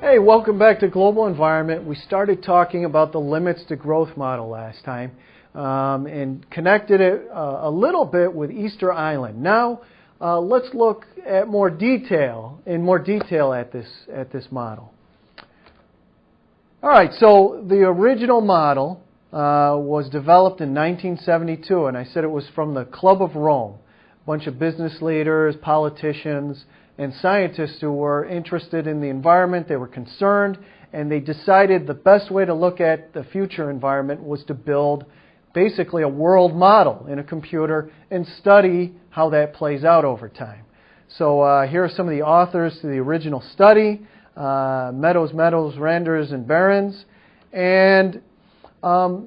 Hey, welcome back to Global Environment. We started talking about the limits to growth model last time and connected it a little bit with Easter Island. Now, let's look at in more detail at this model. All right, so the original model was developed in 1972, and I said it was from the Club of Rome, a bunch of business leaders, politicians, and scientists who were interested in the environment. They were concerned, and they decided the best way to look at the future environment was to build basically a world model in a computer and study how that plays out over time. So here are some of the authors to the original study, Meadows, Renders, and Behrens, and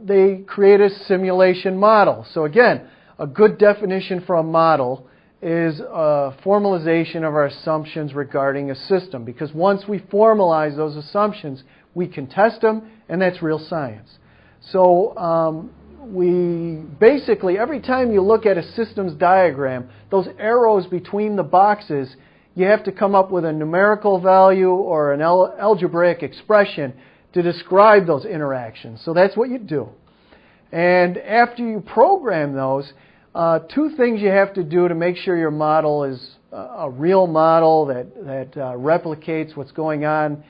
they create a simulation model. So again, a good definition for a model is a formalization of our assumptions regarding a system, because once we formalize those assumptions, we can test them, and that's real science. So we basically, every time you look at a systems diagram, those arrows between the boxes, you have to come up with a numerical value or an algebraic expression to describe those interactions. So that's what you do. And after you program those, two things you have to do to make sure your model is a real model that replicates what's going on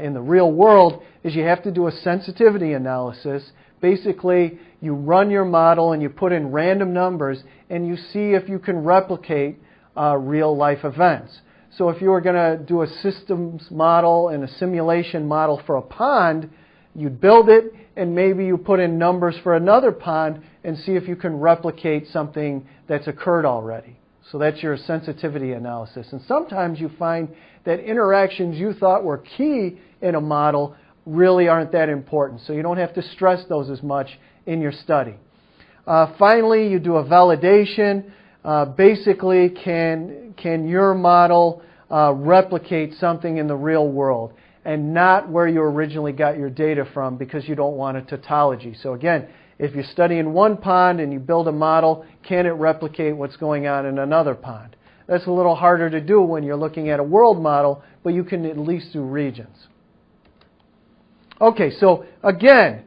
in the real world is you have to do a sensitivity analysis. Basically, you run your model and you put in random numbers and you see if you can replicate real life events. So if you were going to do a systems model and a simulation model for a pond, you'd build it and maybe you put in numbers for another pond and see if you can replicate something that's occurred already. So that's your sensitivity analysis. And sometimes you find that interactions you thought were key in a model really aren't that important. So you don't have to stress those as much in your study. Finally, you do a validation. Basically, can your model replicate something in the real world and not where you originally got your data from, because you don't want a tautology. So again, if you're studying one pond and you build a model, can it replicate what's going on in another pond? That's a little harder to do when you're looking at a world model, but you can at least do regions. Okay, so again,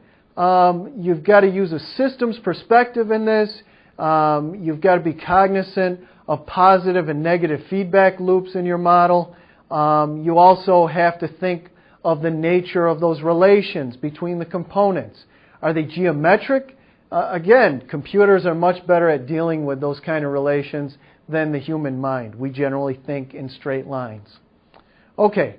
you've got to use a systems perspective in this. You've got to be cognizant of positive and negative feedback loops in your model. You also have to think of the nature of those relations between the components. Are they geometric? Again, computers are much better at dealing with those kind of relations than the human mind. We generally think in straight lines. Okay,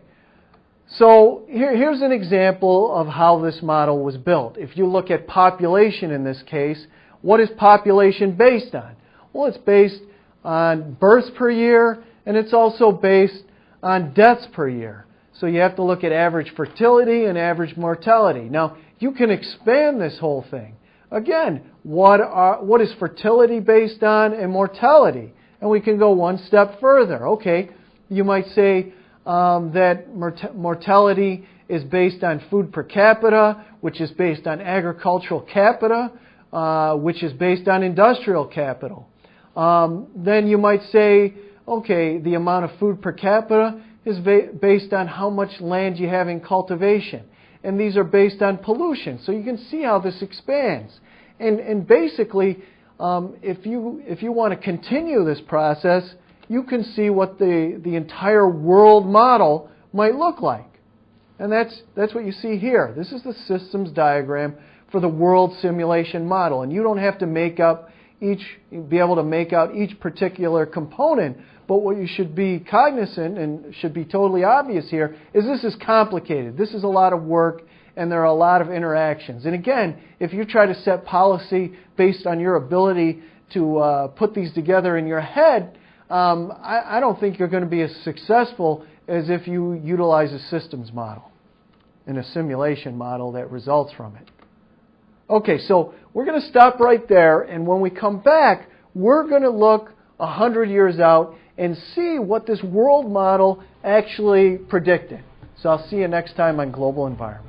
so here's an example of how this model was built. If you look at population in this case, what is population based on? Well, it's based on births per year, and it's also based on deaths per year. So you have to look at average fertility and average mortality. Now, you can expand this whole thing. Again, what is fertility based on and mortality? And we can go one step further. Okay, you might say that mortality is based on food per capita, which is based on agricultural capita, which is based on industrial capital. Then you might say, okay, the amount of food per capita is based on how much land you have in cultivation. And these are based on pollution. So you can see how this expands. And basically, if you want to continue this process, you can see what the entire world model might look like. And that's what you see here. This is the systems diagram for the world simulation model. And you don't have to be able to make out each particular component, but what you should be cognizant and should be totally obvious here is this is complicated. This is a lot of work and there are a lot of interactions. And again, if you try to set policy based on your ability to put these together in your head, I don't think you're going to be as successful as if you utilize a systems model and a simulation model that results from it. Okay, so we're going to stop right there, and when we come back, we're going to look 100 years out and see what this world model actually predicted. So I'll see you next time on Global Environment.